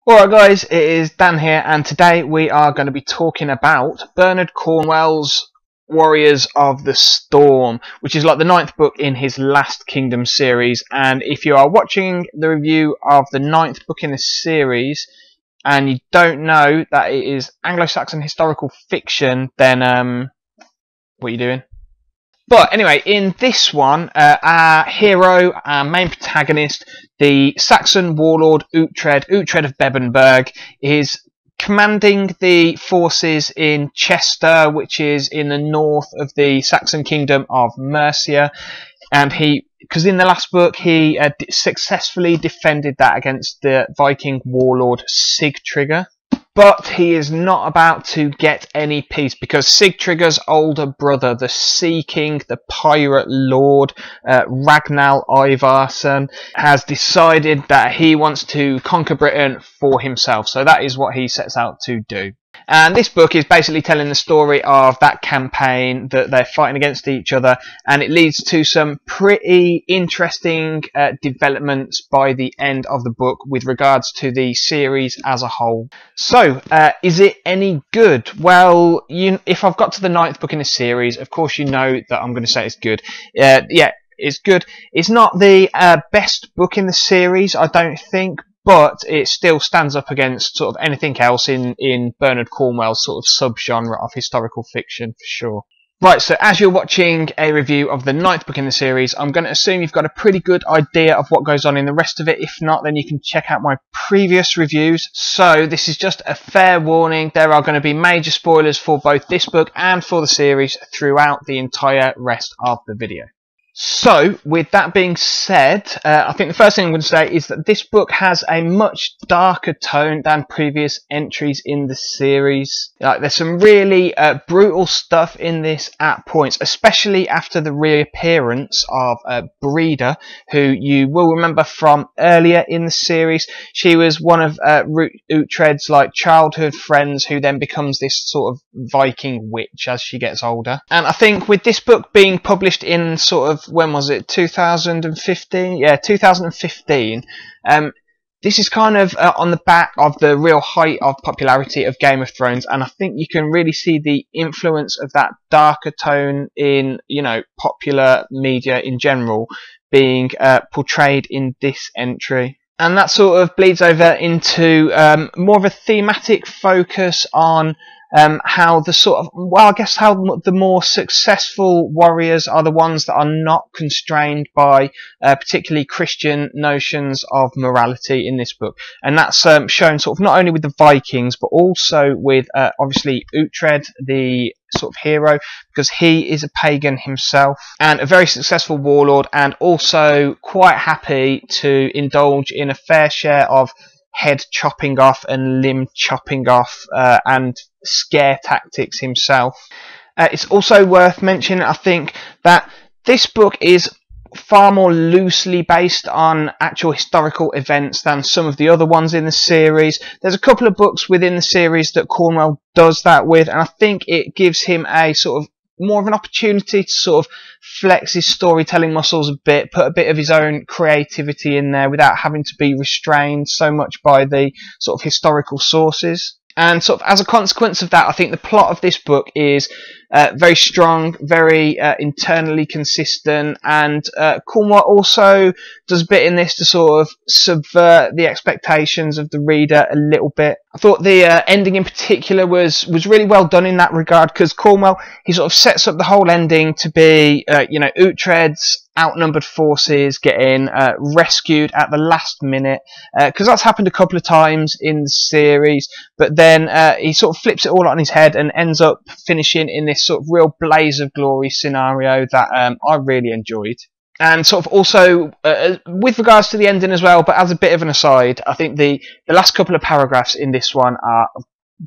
Alright guys, it is Dan here, and today we are going to be talking about Bernard Cornwell's Warriors of the Storm, which is like the ninth book in his Last Kingdom series. And if you are watching the review of the ninth book in the series and you don't know that it is Anglo-Saxon historical fiction, then what are you doing? But anyway, in this one, our hero, our main protagonist, the Saxon warlord Uhtred of Bebbanburg, is commanding the forces in Chester, which is in the north of the Saxon kingdom of Mercia. And because in the last book he successfully defended that against the Viking warlord Sigtrygr. But he is not about to get any peace because Sigtrygg's older brother, the Sea King, the Pirate Lord, Ragnar Ivarsson, has decided that he wants to conquer Britain for himself. So that is what he sets out to do. And this book is basically telling the story of that campaign, that they're fighting against each other, and it leads to some pretty interesting developments by the end of the book with regards to the series as a whole. So, is it any good? Well, if I've got to the ninth book in the series, of course you know that I'm going to say it's good. Yeah, it's good. It's not the best book in the series, I don't think, but it still stands up against sort of anything else in Bernard Cornwell's sort of subgenre of historical fiction, for sure. Right, so as you're watching a review of the ninth book in the series, I'm going to assume you've got a pretty good idea of what goes on in the rest of it. If not, then you can check out my previous reviews. So this is just a fair warning. There are going to be major spoilers for both this book and for the series throughout the entire rest of the video. So, with that being said, I think the first thing I'm going to say is that this book has a much darker tone than previous entries in the series. There's some really brutal stuff in this at points, especially after the reappearance of Breda, who you will remember from earlier in the series. She was one of Uhtred's childhood friends, who then becomes this sort of Viking witch as she gets older. And I think with this book being published in sort of, when was it, 2015? Yeah, 2015. This is kind of on the back of the real height of popularity of Game of Thrones, and I think you can really see the influence of that darker tone in, popular media in general being portrayed in this entry. And that sort of bleeds over into more of a thematic focus on how the sort of, I guess how the more successful warriors are the ones that are not constrained by particularly Christian notions of morality in this book. And that's shown sort of not only with the Vikings, but also with obviously Uhtred, the sort of hero, because he is a pagan himself and a very successful warlord, and also quite happy to indulge in a fair share of head chopping off and limb chopping off and scare tactics himself. It's also worth mentioning, I think, that this book is far more loosely based on actual historical events than some of the other ones in the series. There's a couple of books within the series that Cornwell does that with, and I think it gives him a sort of more of an opportunity to sort of flex his storytelling muscles a bit, put a bit of his own creativity in there without having to be restrained so much by the sort of historical sources. And sort of as a consequence of that, I think the plot of this book is very strong, very internally consistent, and Cornwell also does a bit in this to sort of subvert the expectations of the reader a little bit. I thought the ending in particular was really well done in that regard, because Cornwell, he sort of sets up the whole ending to be, Uhtred's outnumbered forces getting rescued at the last minute, because that's happened a couple of times in the series, but then he sort of flips it all on his head and ends up finishing in this sort of real blaze of glory scenario that I really enjoyed. And sort of also with regards to the ending as well, but as a bit of an aside, I think the last couple of paragraphs in this one are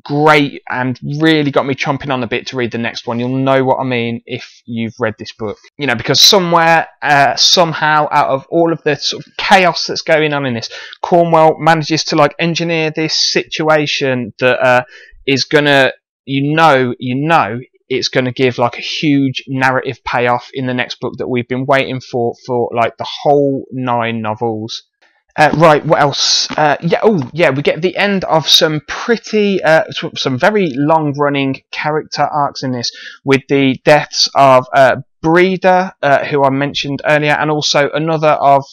great and really got me chomping on the bit to read the next one. You'll know what I mean if you've read this book, because somewhere, somehow, out of all of the sort of chaos that's going on in this, Cornwell manages to engineer this situation that is gonna, it's going to give a huge narrative payoff in the next book that we've been waiting for the whole 9 novels. Right, what else? Yeah, we get the end of some some very long-running character arcs in this, with the deaths of Breeder, who I mentioned earlier, and also another of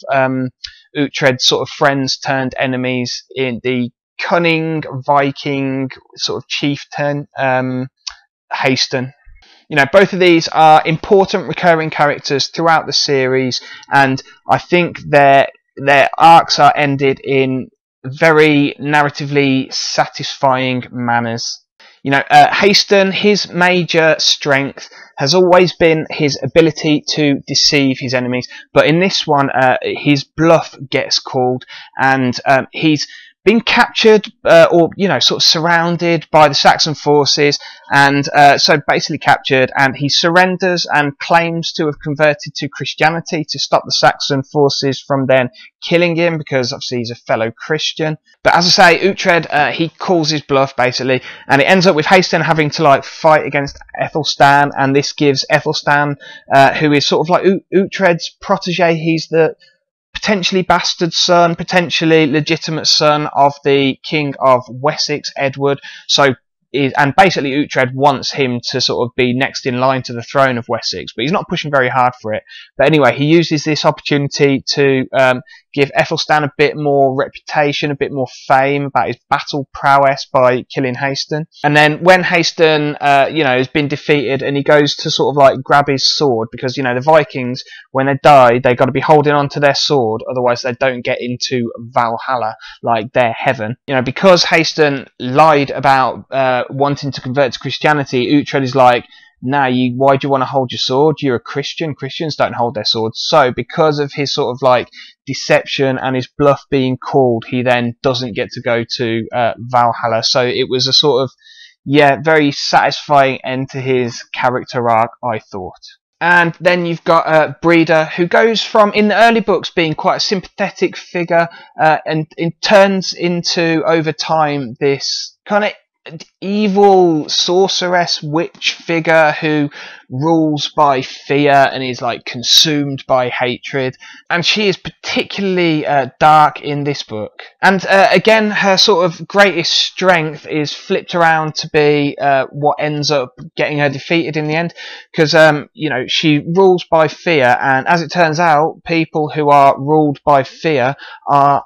Uhtred's sort of friends turned enemies in the cunning Viking sort of chieftain, Haston. You know, both of these are important recurring characters throughout the series, and I think their arcs are ended in very narratively satisfying manners. You know, Haston, his major strength has always been his ability to deceive his enemies, but in this one, his bluff gets called, and he's been captured or, you know, sort of surrounded by the Saxon forces, and so basically captured, and he surrenders and claims to have converted to Christianity to stop the Saxon forces from then killing him, because obviously he's a fellow Christian. But as I say, Uhtred, he calls his bluff basically, and it ends up with Haston having to like fight against Ethelstan, and this gives Ethelstan, who is sort of like Uhtred's protege, he's the potentially bastard son, potentially legitimate son of the King of Wessex, Edward. And basically Uhtred wants him to sort of be next in line to the throne of Wessex, but he's not pushing very hard for it. But anyway, he uses this opportunity to give Ethelstan a bit more reputation, a bit more fame about his battle prowess by killing Haston. And then when Haston, you know, has been defeated, and he goes to sort of like grab his sword, because, you know, the Vikings, when they die, they've got to be holding on to their sword, otherwise they don't get into Valhalla, like their heaven. You know, because Haston lied about wanting to convert to Christianity, Uhtred is like, nah, why do you want to hold your sword? You're a Christian. Christians don't hold their swords. So because of his sort of like deception and his bluff being called, he then doesn't get to go to Valhalla. So it was a sort of, yeah, very satisfying end to his character arc, I thought. And then you've got Breeder, who goes from, in the early books, being quite a sympathetic figure, and it turns into, over time, this kind of evil sorceress witch figure who rules by fear and is like consumed by hatred, and she is particularly dark in this book. And again, her sort of greatest strength is flipped around to be what ends up getting her defeated in the end, because you know, she rules by fear, and as it turns out, people who are ruled by fear are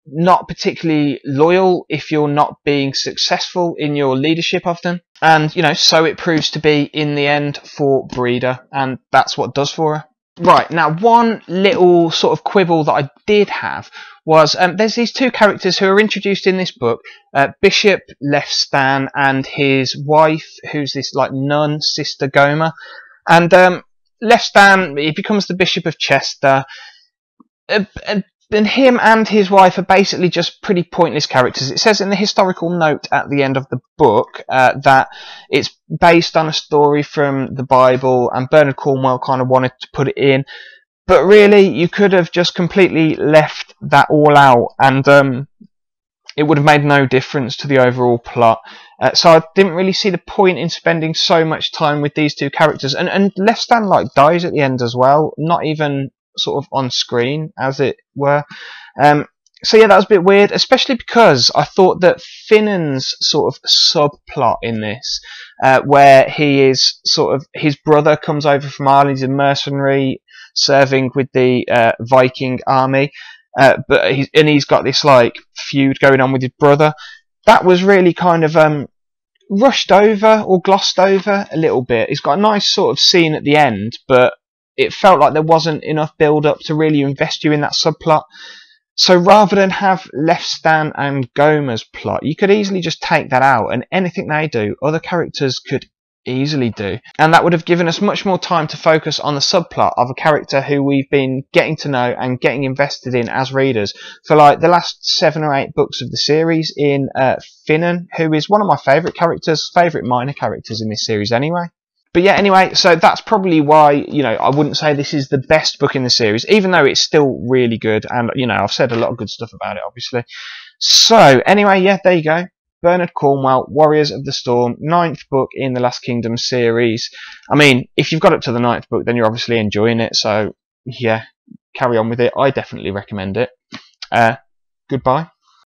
not particularly loyal if you're not being successful in your leadership of them. And, you know, so it proves to be in the end for Breeder, and that's what does for her. Right, now one little sort of quibble that I did have was, there's these two characters who are introduced in this book, Bishop Leofstan and his wife, who's this like nun, Sister Goma. And Leofstan, he becomes the Bishop of Chester, and him and his wife are basically just pretty pointless characters. It says in the historical note at the end of the book that it's based on a story from the Bible, and Bernard Cornwell kind of wanted to put it in. But really, you could have just completely left that all out, and it would have made no difference to the overall plot. So I didn't really see the point in spending so much time with these two characters. And Leofstan like dies at the end as well, not even sort of on screen, as it were. So yeah, that was a bit weird, especially because I thought that Finan's sort of subplot in this, where he is sort of, his brother comes over from Ireland, he's a mercenary serving with the Viking army, but he's got this like feud going on with his brother. That was really kind of rushed over or glossed over a little bit. He's got a nice sort of scene at the end, but it felt like there wasn't enough build-up to really invest you in that subplot. So rather than have Leofstan and Goma's plot, you could easily just take that out, and anything they do, other characters could easily do. And that would have given us much more time to focus on the subplot of a character who we've been getting to know and getting invested in as readers for like the last 7 or 8 books of the series, in Finan, who is one of my favourite characters, favourite minor characters in this series anyway. But yeah, anyway, so that's probably why, you know, I wouldn't say this is the best book in the series, even though it's still really good, and, you know, I've said a lot of good stuff about it, obviously. So, anyway, yeah, there you go. Bernard Cornwell, Warriors of the Storm, 9th book in the Last Kingdom series. I mean, if you've got up to the 9th book, then you're obviously enjoying it, so, yeah, carry on with it. I definitely recommend it. Goodbye.